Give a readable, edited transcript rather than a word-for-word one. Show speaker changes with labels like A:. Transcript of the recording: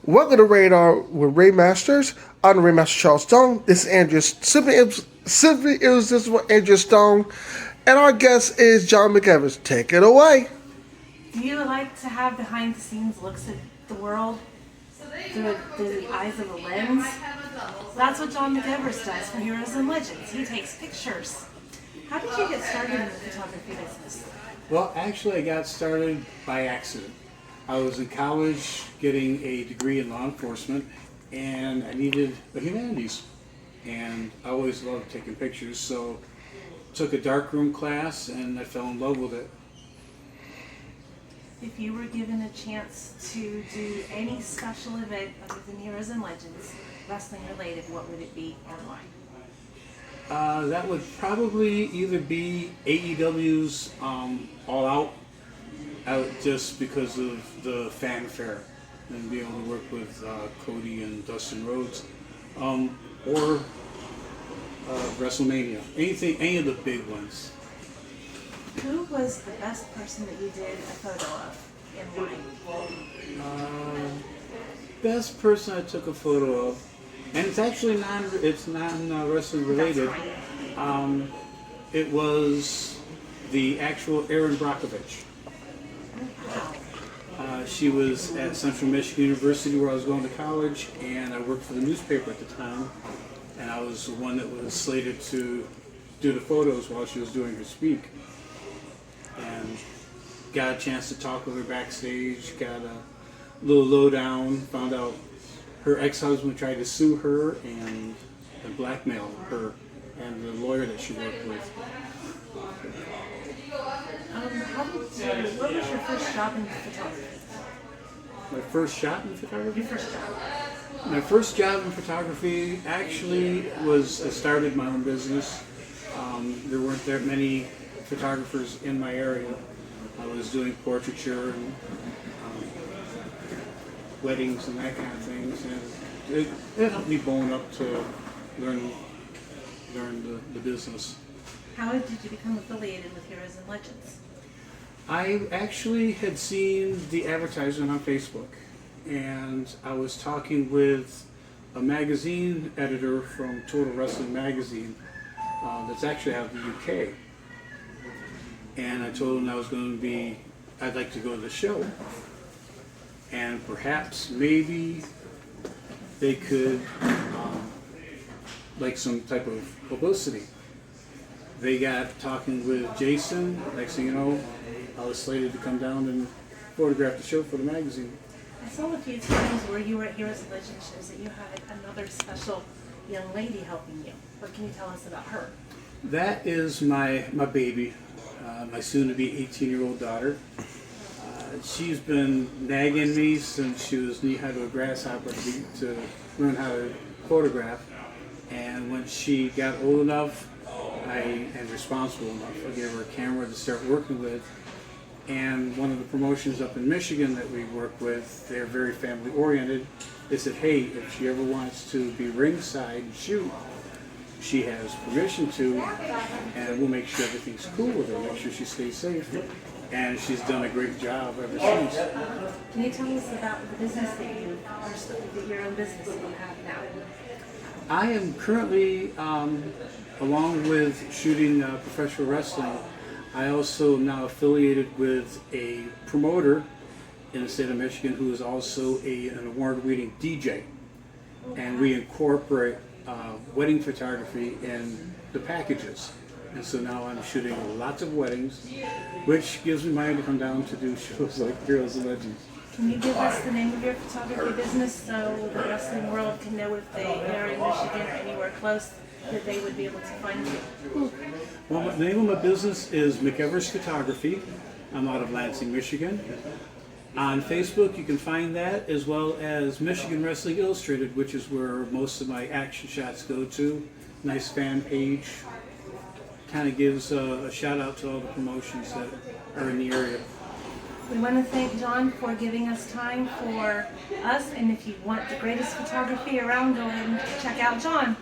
A: Welcome to Radar with Ringmasters. I'm the Ringmaster Charles Stone. This is Andrew. Simply is this one Andrew Stone, and our guest is John Mcevers. Take it away.
B: Do you like to have behind the scenes looks at the world through the eyes of a lens? That's what John Mcevers does for Heroes and Legends. He takes pictures. How did you get started in the photography business?
C: Well, actually, I got started by accident. I was in college getting a degree in law enforcement, and I needed a humanities. And I always loved taking pictures, so took a darkroom class, and I fell in love with it.
B: If you were given a chance to do any special event other than Heroes and Legends, wrestling related, what would it be and why?
C: That would probably either be AEW's All Out, just because of the fanfare and being able to work with Cody and Dustin Rhodes, or WrestleMania. Any of the big ones.
B: Who was the best person that you did a photo of and why?
C: Best person I took a photo of, and it's actually non wrestling related.
B: That's right.
C: It was the actual Erin Brockovich. She was at Central Michigan University where I was going to college, and I worked for the newspaper at the time, and I was the one that was slated to do the photos while she was doing her speak. And got a chance to talk with her backstage, got a little lowdown, found out her ex-husband tried to sue her and blackmail her and the lawyer that she worked with.
B: What was your first job in photography?
C: My first shot in photography?
B: Your first job?
C: My first job in photography actually was, I started my own business. There weren't that many photographers in my area. I was doing portraiture and weddings and that kind of things, and it helped me bone up to learn the business.
B: How did you become affiliated with Heroes and Legends?
C: I actually had seen the advertisement on Facebook, and I was talking with a magazine editor from Total Wrestling Magazine that's actually out of the UK. And I told him I'd like to go to the show. And perhaps, maybe, they could, like some type of publicity. They got talking with Jason. Next thing you know, I was slated to come down and photograph the show for the magazine.
B: I saw a few times where you were at Heroes and Legends shows that you had another special young lady helping you. What can you tell us about her?
C: That is my baby, my soon-to-be 18-year-old daughter. She's been nagging me since she was knee-high to a grasshopper to learn how to photograph. And when she got old enough, and responsible enough, I gave her a camera to start working with. And one of the promotions up in Michigan that we work with, they're very family-oriented. They said, hey, if she ever wants to be ringside and shoot, she has permission to, and we'll make sure everything's cool with her, make sure she stays safe. And she's done a great job ever since.
B: Can you tell us about the business your own business that you have now?
C: I am currently, along with shooting professional wrestling, I also am now affiliated with a promoter in the state of Michigan who is also an award-winning DJ. And we incorporate wedding photography in the packages. And so now I'm shooting lots of weddings, which gives me money to come down to do shows like Heroes and Legends.
B: Can you give us the name of your photography business so the wrestling world can know if they are in Michigan or anywhere close that they would be able to find you?
C: Well, the name of my business is Mcevers Photography. I'm out of Lansing, Michigan. On Facebook, you can find that, as well as Michigan Wrestling Illustrated, which is where most of my action shots go to. Nice fan page. Kind of gives a shout out to all the promotions that are in the area.
B: We want to thank John for giving us time for us, and if you want the greatest photography around, go ahead and check out John.